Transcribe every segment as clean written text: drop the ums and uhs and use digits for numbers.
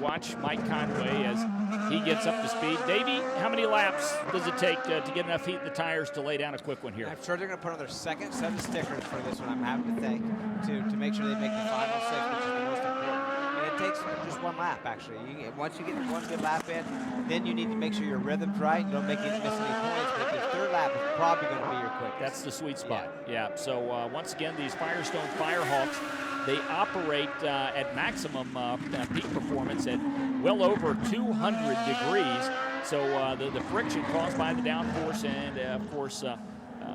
watch Mike Conway as he gets up to speed. Davey, how many laps does it take to get enough heat in the tires to lay down a quick one here? I'm sure they're going to put on their second set of stickers for this one, I'm happy to think, to make sure they make the final 6, which is the most important. And it takes just one lap, actually. Once you get one good lap in, then you need to make sure your rhythm's right and don't miss any points. But your third lap is probably going to be your quickest. That's the sweet spot. Yeah. So once again, these Firestone Firehawks, they operate at maximum peak performance at well over 200 degrees. So the friction caused by the downforce and, of course,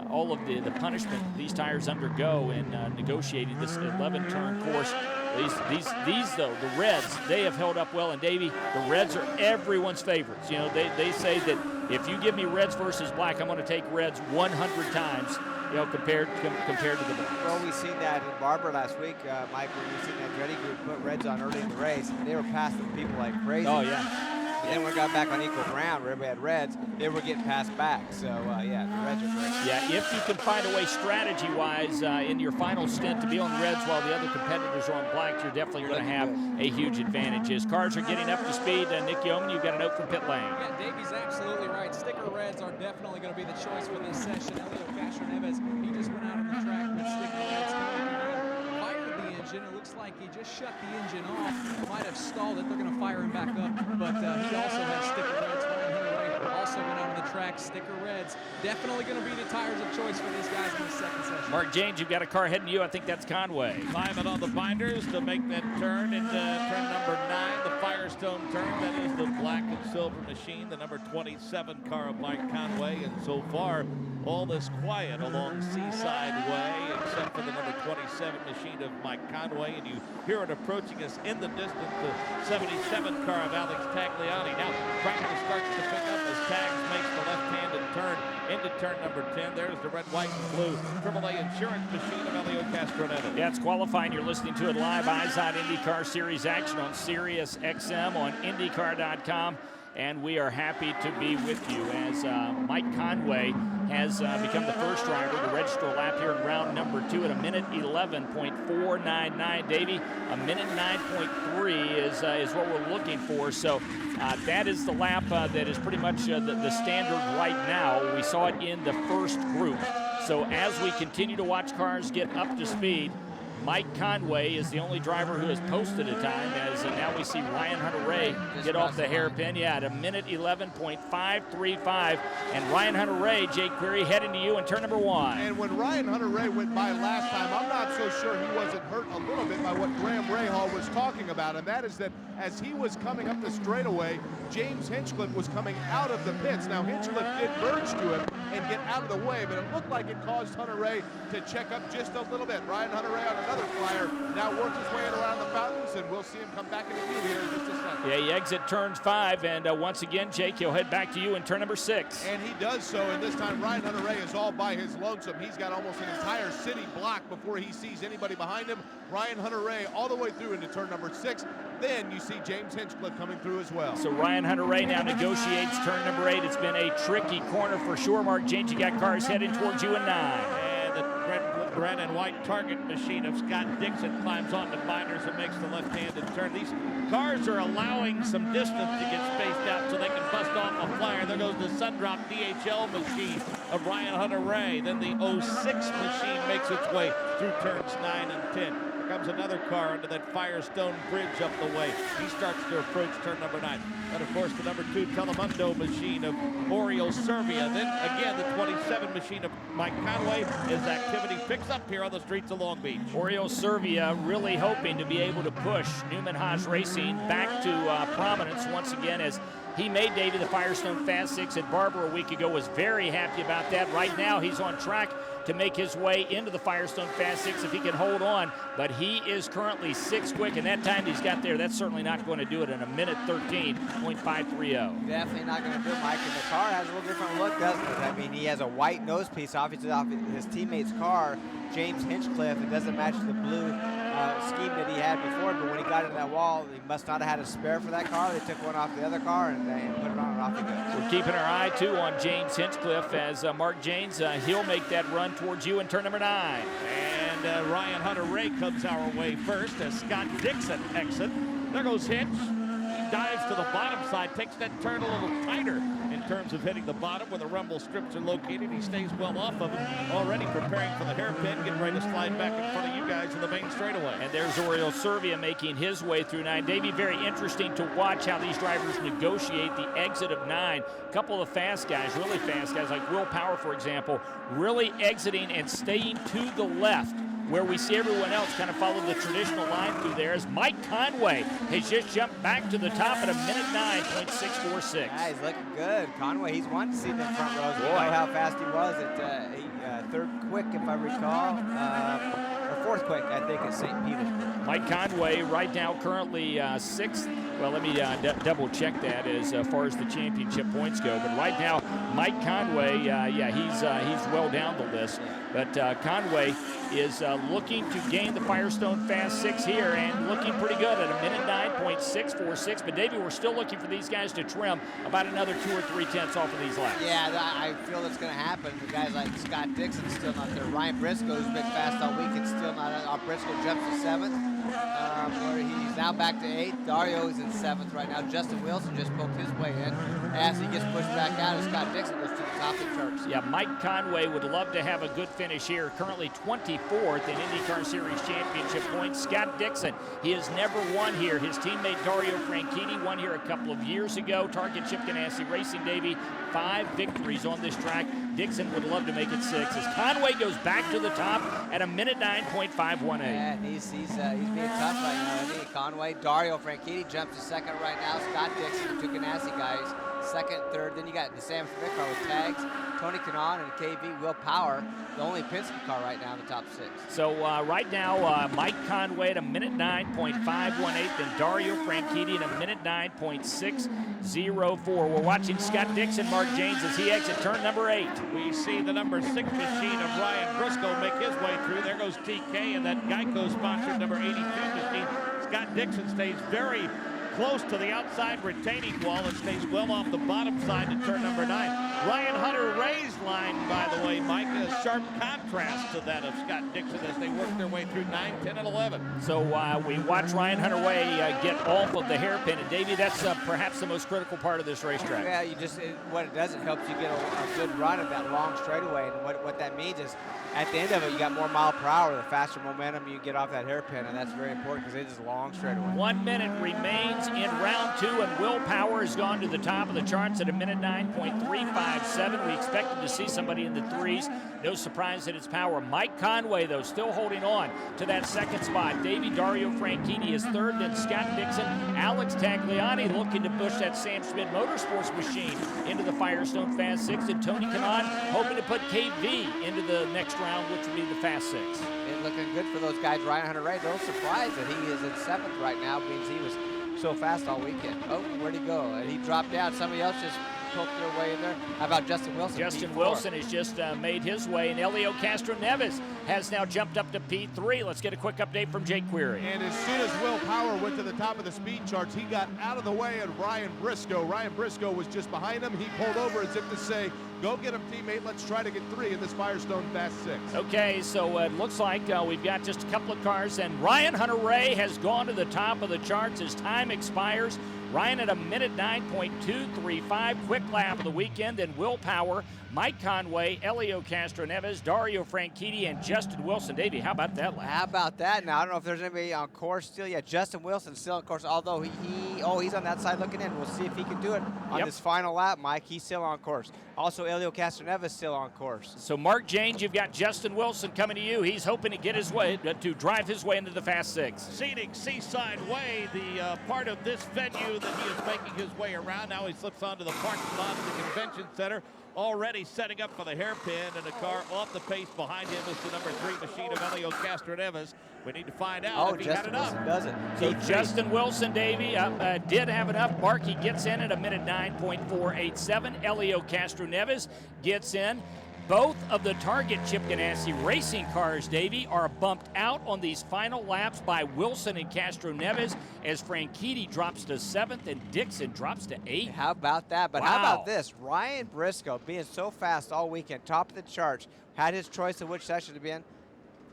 all of the punishment these tires undergo in negotiating this 11-turn course. These though, the reds, they have held up well. And Davey, the reds are everyone's favorites. You know, they say that if you give me reds versus black, I'm going to take reds 100 times. You know, compared to the blacks. Well, we seen that in Barber last week, Mike, when we seen that Andretti group put reds on early in the race, and they were passing people like crazy. Oh yeah. And then when we got back on equal ground where everybody had reds, they were getting passed back. So, yeah, the reds are great. Yeah, if you can find a way strategy-wise in your final stint to be on reds while the other competitors are on blacks, you're definitely going to have a huge advantage. As cars are getting up to speed, Nick Yeoman, you've got a note from pit lane. Yeah, Davey's absolutely right. Sticker reds are definitely going to be the choice for this session. Elio Castro-Neves, he just went out on the track with sticker reds. Fired the engine. It looks like he just shut the engine off. Might have stalled it. They're going to fire him back up. But he also has sticker reds. Ryan Hunter-Reay also went out on the track. Sticker reds. Definitely going to be the tires of choice for these guys in the second session. Mark James, you've got a car heading to you. I think that's Conway. Climbing on the binders to make that turn into turn number 9, the Firestone turn. That is the black and silver machine, the number 27 car of Mike Conway. And so far, all is quiet along Seaside Way, except for the number 27 machine of Mike Conway. And you hear it approaching us in the distance, the 77 car of Alex Tagliani. Now, practice starts to pick up as Tags makes the left-handed turn into turn number 10. There's the red, white, and blue AAA insurance machine of Elio Castro-Neves. Yeah, it's qualifying. You're listening to it live. IZOD IndyCar Series action on Sirius XM on IndyCar.com. And we are happy to be with you as Mike Conway has become the first driver to register a lap here in round number 2 at a minute 11.499. Davey, a minute 9.3 is what we're looking for. So that is the lap that is pretty much the standard right now. We saw it in the first group. So as we continue to watch cars get up to speed, Mike Conway is the only driver who has posted a time, as now we see Ryan Hunter-Reay get off the hairpin. Yeah, at a minute 11.535. And Ryan Hunter-Reay, Jake Query, heading to you in turn number 1. And when Ryan Hunter-Reay went by last time, I'm not so sure he wasn't hurt a little bit by what Graham Rahal was talking about, and that is that as he was coming up the straightaway, James Hinchcliffe was coming out of the pits. Now, Hinchcliffe did merge to him and get out of the way, but it looked like it caused Hunter-Reay to check up just a little bit. Ryan Hunter-Reay on another flyer now works his way around the fountains, and we'll see him come back in the view here in just a second. Yeah, he exit turns 5, and once again, Jake, he'll head back to you in turn number 6. And he does so, and this time Ryan Hunter-Reay is all by his lonesome. He's got almost an entire city block before he sees anybody behind him. Ryan Hunter-Reay all the way through into turn number 6. Then you see James Hinchcliffe coming through as well. So Ryan Hunter-Reay now negotiates turn number 8. It's been a tricky corner for sure. Mark James, you got cars heading towards you in 9. And the red and white target machine of Scott Dixon climbs on the binders and makes the left-handed turn. These cars are allowing some distance to get spaced out so they can bust off a flyer. There goes the Sundrop DHL machine of Ryan Hunter-Reay. Then the 06 machine makes its way through turns 9 and 10. Comes another car under that Firestone bridge up the way. He starts to approach turn number 9. And of course the number 2 Telemundo machine of Oriol Servia. Then again the 27 machine of Mike Conway as activity picks up here on the streets of Long Beach. Oriol Servia really hoping to be able to push Newman Haas Racing back to prominence once again, as he made Davey the Firestone Fast Six at Barber a week ago. Was very happy about that. Right now he's on track to make his way into the Firestone Fast Six if he can hold on, but he is currently 6 quick, and that time he's got there, that's certainly not going to do it in a minute 13.530. Definitely not going to do it, Mike, and the car has a little different look, doesn't it? I mean, he has a white nose piece, obviously off his teammate's car, James Hinchcliffe. It doesn't match the blue scheme that he had before, but when he got into that wall, he must not have had a spare for that car. They took one off the other car and put it on and off he goes. We're keeping our eye, too, on James Hinchcliffe as Mark James, he'll make that run towards you in turn number 9. And Ryan Hunter-Reay comes our way first as Scott Dixon exits. There goes Hinch. He dives to the bottom side, takes that turn a little tighter in terms of hitting the bottom where the rumble strips are located. He stays well off of it, already preparing for the hairpin, getting ready to slide back in front of you guys in the main straightaway. And there's Oriol Servia making his way through 9. Davey, very interesting to watch how these drivers negotiate the exit of 9. A couple of fast guys, really fast guys, like Will Power, for example, really exiting and staying to the left, where we see everyone else kind of follow the traditional line through there, as Mike Conway has just jumped back to the top at a minute 9.646. Yeah, he's looking good. Conway, he's won to see the front rows. We know how fast he was at third quick, if I recall, or fourth quick, I think, at St. Peter. Mike Conway right now currently 6th. Well, let me double check that as far as the championship points go. But right now, Mike Conway, he's well down the list. But Conway is looking to gain the Firestone Fast Six here and looking pretty good at a minute 9.646. But Davey, we're still looking for these guys to trim about another 2 or 3 tenths off of these laps. Yeah, I feel that's going to happen. The guys like Scott Dixon's still not there. Ryan Briscoe, who's been fast all weekend, still not out. Briscoe jumps to 7th. Where he's now back to 8th. Dario is in 7th right now. Justin Wilson just poked his way in. As he gets pushed back out, and Scott Dixon goes to the top of the charts. Yeah, Mike Conway would love to have a good finish here. Currently 24th in IndyCar Series championship points. Scott Dixon, he has never won here. His teammate Dario Franchitti won here a couple of years ago. Target Chip Ganassi Racing, Davey, 5 victories on this track. Dixon would love to make it 6 as Conway goes back to the top at a minute 9.518. Yeah, he's being tough right now, isn't he? Conway, Dario Franchitti jumps to 2nd right now. Scott Dixon, the 2 Ganassi guys, 2nd, 3rd. Then you got the Sam Schmidt car with tags, Tony Kanaan and KV Will Power, the only Penske car right now in the top 6. So right now, Mike Conway at a minute 9.518, and Dario Franchitti at a minute 9.604. We're watching Scott Dixon, Mark James as he exits turn number 8. We see the number 6 machine of Ryan Briscoe make his way through. There goes TK and that Geico-sponsored number 82 machine. Scott Dixon stays very close to the outside retaining wall and stays well off the bottom side to turn number 9. Ryan Hunter-Reay's line, by the way, Mike, is a sharp contrast to that of Scott Dixon as they work their way through 9, 10, and 11. So we watch Ryan Hunter-Reay get off of the hairpin, and Davey, that's perhaps the most critical part of this racetrack. Yeah, what it does, it helps you get a good run of that long straightaway, and what that means is at the end of it, you got more mile per hour, the faster momentum you get off that hairpin, and that's very important because it is a long straightaway. 1 minute remains in round 2, and Will Power has gone to the top of the charts at a minute 9.357. We expected to see somebody in the 3s. No surprise that it's Power. Mike Conway, though, still holding on to that 2nd spot. Davey Dario Franchitti is 3rd, then Scott Dixon. Alex Tagliani looking to push that Sam Schmidt Motorsports machine into the Firestone Fast Six, and Tony Kanaan hoping to put KV into the next round, which would be the Fast Six. It's looking good for those guys. Ryan Hunter-Reay, a little surprised that he is in 7th right now, means he was so fast all weekend. Oh, where'd he go? And he dropped down. Somebody else just poked their way in there. How about Justin Wilson? Justin P4. Wilson has just made his way, and Elio Castro-Neves has now jumped up to P3. Let's get a quick update from Jake Query. And as soon as Will Power went to the top of the speed charts, he got out of the way of Ryan Briscoe. Ryan Briscoe was just behind him. He pulled over as if to say, go get him, teammate. Let's try to get 3 in this Firestone Fast Six. Okay, so it looks like we've got just a couple of cars, and Ryan Hunter-Reay has gone to the top of the charts as time expires. Ryan at a minute 9.235, quick lap of the weekend, then Will Power, Mike Conway, Elio Castro-Neves, Dario Franchitti, and Justin Wilson. Davey, how about that lap? How about that? Now, I don't know if there's anybody on course still. Yeah, Justin Wilson still on course, although he's on that side looking in. We'll see if he can do it on this final lap, Mike. He's still on course. Also, Elio Castro-Neves still on course. So, Mark Janes, you've got Justin Wilson coming to you. He's hoping to get his way, to drive his way into the Fast Six. Scenic Seaside Way, the part of this venue that he is making his way around. Now he slips onto the parking lot of the convention center. Already setting up for the hairpin, and a car off the pace behind him is the number 3 machine of Elio Castro-Neves. We need to find out if he Justin had enough. Wilson does it. So Justin Wilson, Davey, did have enough. Markey gets in at a minute 9.487. Elio Castro-Neves gets in. Both of the Target Chip Ganassi racing cars, Davey, are bumped out on these final laps by Wilson and Castro-Neves as Franchitti drops to 7th and Dixon drops to 8th. How about that? But how about this? Ryan Briscoe being so fast all weekend, top of the charts, had his choice of which section to be in.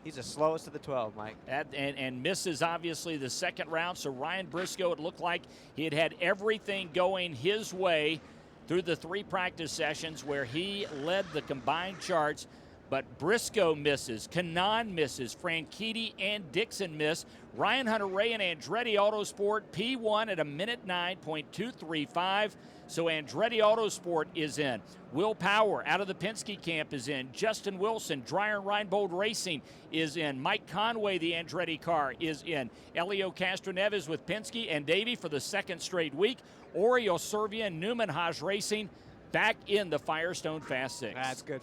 He's the slowest of the 12, Mike. And misses, obviously, the second round. So Ryan Briscoe, it looked like he had everything going his way through the 3 practice sessions where he led the combined charts. But Briscoe misses, Kanaan misses, Franchitti and Dixon miss. Ryan Hunter-Reay and Andretti Autosport P1 at a minute 9.235. So Andretti Autosport is in. Will Power out of the Penske camp is in. Justin Wilson, Dreyer Reinbold Racing is in. Mike Conway, the Andretti car, is in. Elio Castroneves with Penske, and Davey for the second straight week. Oriol Servia and Newman Haas Racing back in the Firestone Fast Six. That's good.